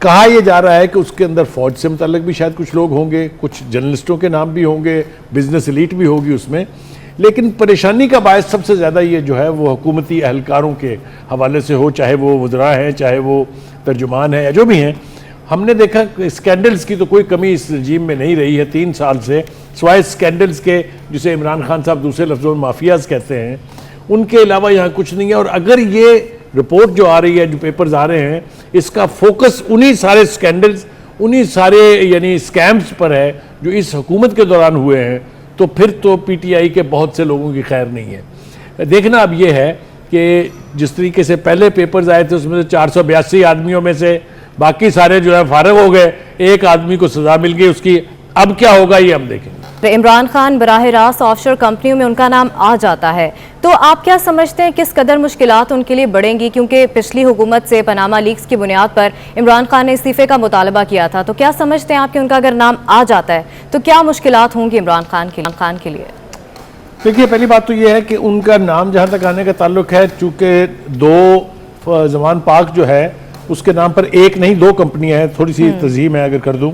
कहा यह जा रहा है कि उसके अंदर फौज से मुताल्लिक भी शायद कुछ लोग होंगे, कुछ जर्नलिस्टों के नाम भी होंगे, बिजनेस एलीट भी होगी उसमें। लेकिन परेशानी का बायस सबसे ज़्यादा ये जो है वो हुकूमती अहलकारों के हवाले से हो, चाहे वो वज़रा हैं, चाहे वो तर्जुमान हैं या जो भी हैं। हमने देखा स्कैंडल्स की तो कोई कमी इस रजीम में नहीं रही है 3 साल से, सिवाय स्कैंडल्स के जिसे इमरान खान साहब दूसरे लफ्ज़ों में माफियाज कहते हैं, उनके अलावा यहाँ कुछ नहीं है। और अगर ये रिपोर्ट जो आ रही है, जो पेपर्स आ रहे हैं, इसका फोकस उन्हीं सारे स्कैंडल्स, उन्हीं सारे यानी स्कैम्स पर है जो इस हुकूमत के दौरान हुए हैं, तो फिर तो पीटीआई के बहुत से लोगों की खैर नहीं है। देखना अब ये है कि जिस तरीके से पहले पेपर्स आए थे उसमें से 482 आदमियों में से बाकी सारे जो है फारग हो गए, एक आदमी को सजा मिल गई उसकी, अब क्या होगा ये हम देखेंगे। इमरान खान बराह रास्त ऑफशोर कंपनियों में उनका नाम आ जाता है, तो आप क्या समझते हैं किस कदर मुश्किलात उनके लिए बढ़ेंगी? क्योंकि पिछली हुकूमत से पनामा लीक्स की बुनियाद पर इमरान खान ने इस्तीफे का मुतालबा किया था, तो क्या समझते हैं आप कि उनका अगर नाम आ जाता है तो क्या मुश्किलात होंगी इमरान खान के लिए? देखिए, पहली बात तो ये है कि उनका नाम जहाँ तक आने का ताल्लुक है, चूँकि 2 ज़मान पाक जो है उसके नाम पर एक नहीं 2 कंपनियां हैं, थोड़ी सी तज़हीम है अगर कर दूं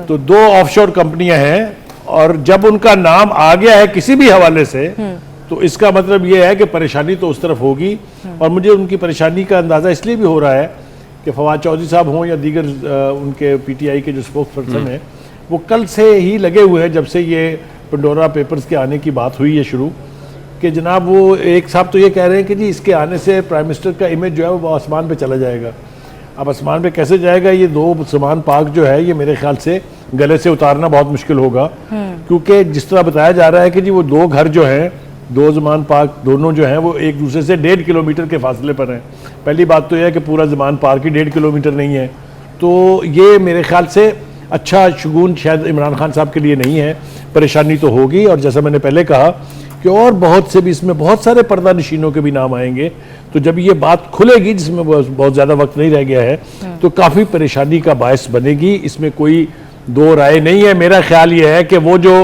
तो 2 ऑफशोर कंपनियां हैं। और जब उनका नाम आ गया है किसी भी हवाले से तो इसका मतलब ये है कि परेशानी तो उस तरफ होगी। और मुझे उनकी परेशानी का अंदाज़ा इसलिए भी हो रहा है कि फवाद चौधरी साहब हों या दीगर उनके पीटीआई के जो स्पोक्स पर्सन हैं, वो कल से ही लगे हुए हैं, जब से ये पंडोरा पेपर्स के आने की बात हुई है शुरू, कि जनाब वो एक साहब तो ये कह रहे हैं कि जी इसके आने से प्राइम मिनिस्टर का इमेज जो है वो आसमान पे चला जाएगा। अब आसमान पे कैसे जाएगा? ये 2 ज़मान पाक जो है ये मेरे ख्याल से गले से उतारना बहुत मुश्किल होगा, क्योंकि जिस तरह बताया जा रहा है कि जी वो 2 घर जो हैं, 2 ज़मान पाक दोनों जो हैं वो एक दूसरे से 1.5 किलोमीटर के फासले पर हैं। पहली बात तो यह है कि पूरा ज़मान पाक ही 1.5 किलोमीटर नहीं है, तो ये मेरे ख्याल से अच्छा शगुन शायद इमरान खान साहब के लिए नहीं है। परेशानी तो होगी, और जैसा मैंने पहले कहा कि और बहुत से भी इसमें बहुत सारे पर्दा नशीनों के भी नाम आएंगे, तो जब ये बात खुलेगी जिसमें बहुत ज़्यादा वक्त नहीं रह गया है तो काफ़ी परेशानी का बायस बनेगी, इसमें कोई 2 राय नहीं है। मेरा ख्याल ये है कि वो जो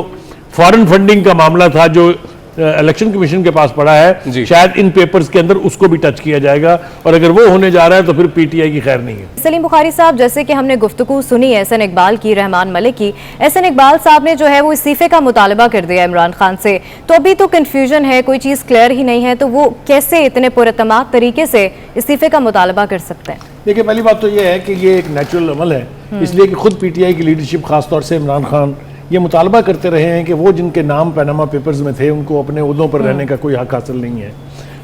फॉरेन फंडिंग का मामला था जो इलेक्शन कमीशन के पास पड़ा है, शायद इन पेपर्स के अंदर उसको भी टच किया जाएगा, और अगर वो होने जा रहा है तो फिर पीटीआई की खैर नहीं है। सलीम बुखारी साहब, जैसे कि हमने गुफ्तगू सुनी एहसन इकबाल की, रहमान मलिक की, एहसन इकबाल साहब ने जो है वो इस्तीफे का मुतालबा कर दिया इमरान खान से, तो अभी तो कन्फ्यूजन है, कोई चीज़ क्लियर ही नहीं है, तो वो कैसे इतने पुरतमाद तरीके से इस्तीफे का मुतालबा कर सकते हैं? देखिए, पहली बात तो ये है कि ये एक नेचुरल अमल है, इसलिए कि खुद पीटीआई की लीडरशिप खासतौर से इमरान खान ये मुतालबा करते रहे हैं कि वो जिनके नाम पनामा पेपर्स में थे उनको अपने उहदों पर रहने का कोई हक हासिल नहीं है।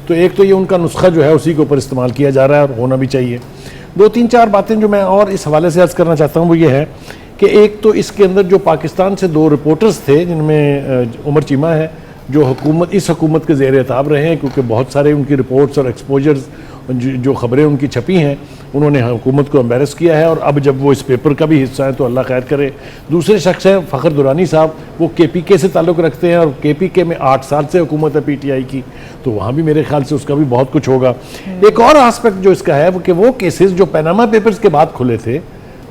तो एक तो ये उनका नुस्खा जो है उसी के ऊपर इस्तेमाल किया जा रहा है, और होना भी चाहिए। 2-3-4 बातें जो मैं और इस हवाले से अर्ज़ करना चाहता हूँ वो ये है कि एक तो इसके अंदर जो पाकिस्तान से 2 रिपोर्टर्स थे, जिनमें उमर चीमा है, जो इस हुकूमत के ज़ेर एताब रहे हैं, क्योंकि बहुत सारे उनकी रिपोर्ट्स और एक्सपोजर्स जो खबरें उनकी छपी हैं उन्होंने हुकूमत को एम्बेरस किया है, और अब जब वो इस पेपर का भी हिस्सा है तो अल्लाह खैर करे। दूसरे शख्स हैं फ़खर दुरानी साहब, वो केपीके से ताल्लुक़ रखते हैं, और केपीके में 8 साल से हुकूमत है पीटीआई की, तो वहाँ भी मेरे ख्याल से उसका भी बहुत कुछ होगा। एक और आस्पेक्ट जो इसका है वो कि वो केसेस जो पनामा पेपर्स के बाद खुले थे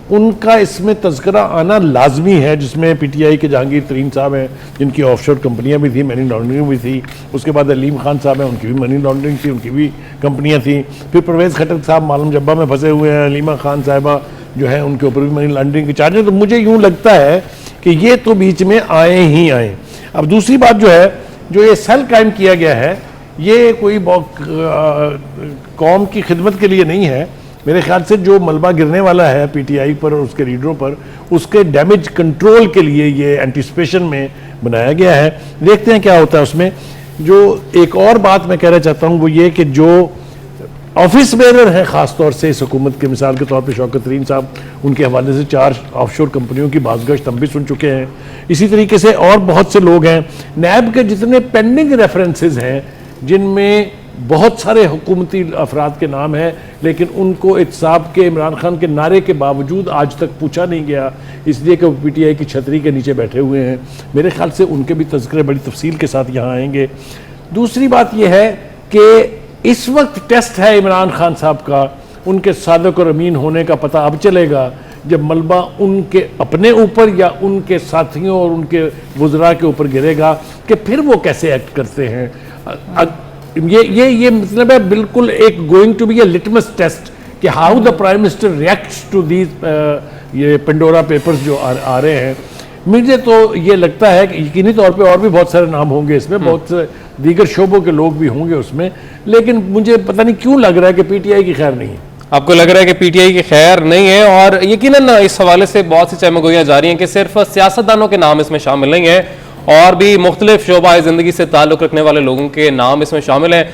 उनका इसमें तज़किरा आना लाजमी है, जिसमें पीटीआई के जहांगीर तरीन साहब हैं जिनकी ऑफशोर कंपनियां भी थी, मनी लॉन्ड्रिंग भी थी, उसके बाद अलीम खान साहब हैं उनकी भी मनी लॉन्ड्रिंग थी, उनकी भी कंपनियां थी, फिर परवेज़ खटक साहब मालूम जब्बा में फंसे हुए हैं, अलीमा खान साहिबा जो है उनके ऊपर भी मनी लॉन्ड्रिंग के चार्जेस। तो मुझे यूँ लगता है कि ये तो बीच में आए ही आए। अब दूसरी बात जो है, जो ये सेल कायम किया गया है, ये कोई कौम की खिदमत के लिए नहीं है। मेरे ख्याल से जो मलबा गिरने वाला है पीटीआई पर और उसके लीडरों पर, उसके डैमेज कंट्रोल के लिए ये एंटिसिपेशन में बनाया गया है। देखते हैं क्या होता है उसमें। जो एक और बात मैं कहना चाहता हूँ वो ये कि जो ऑफिस बेरर हैं ख़ास तौर से इस हुकूमत के, मिसाल के तौर पे शौकत तरीन साहब, उनके हवाले से 4 ऑफशोर कंपनियों की बाज़गश्त हम भी सुन चुके हैं। इसी तरीके से और बहुत से लोग हैं। नैब के जितने पेंडिंग रेफरेंसेज हैं जिनमें बहुत सारे हुकूमती अफराद के नाम हैं, लेकिन उनको एहतसाब के इमरान खान के नारे के बावजूद आज तक पूछा नहीं गया, इसलिए कि वो पीटीआई की छतरी के नीचे बैठे हुए हैं। मेरे ख्याल से उनके भी तज़किरे बड़ी तफसील के साथ यहाँ आएंगे। दूसरी बात यह है कि इस वक्त टेस्ट है इमरान खान साहब का, उनके सादिक और अमीन होने का पता अब चलेगा जब मलबा उनके अपने ऊपर या उनके साथियों और उनके वज़रा के ऊपर गिरेगा कि फिर वो कैसे एक्ट करते हैं। ये मतलब है बिल्कुल एक going to be a litmus test कि how the prime minister reacts to these ये पेंडोरा पेपर्स जो आ रहे हैं। मुझे तो ये लगता है कि यकीनी तौर पे और भी बहुत सारे नाम होंगे इसमें, बहुत से दीगर शोबों के लोग भी होंगे उसमें, लेकिन मुझे पता नहीं क्यों लग रहा है कि पीटीआई की खैर नहीं है। आपको लग रहा है कि पीटीआई की खैर नहीं है, और यकीनन इस हवाले से बहुत सी चमगोइयां जा रही हैं कि सिर्फ सियासतदानों के नाम इसमें शामिल नहीं है, और भी मुख्तलिफ शोबा ज़िंदगी से ताल्लुक़ रखने वाले लोगों के नाम इसमें शामिल हैं।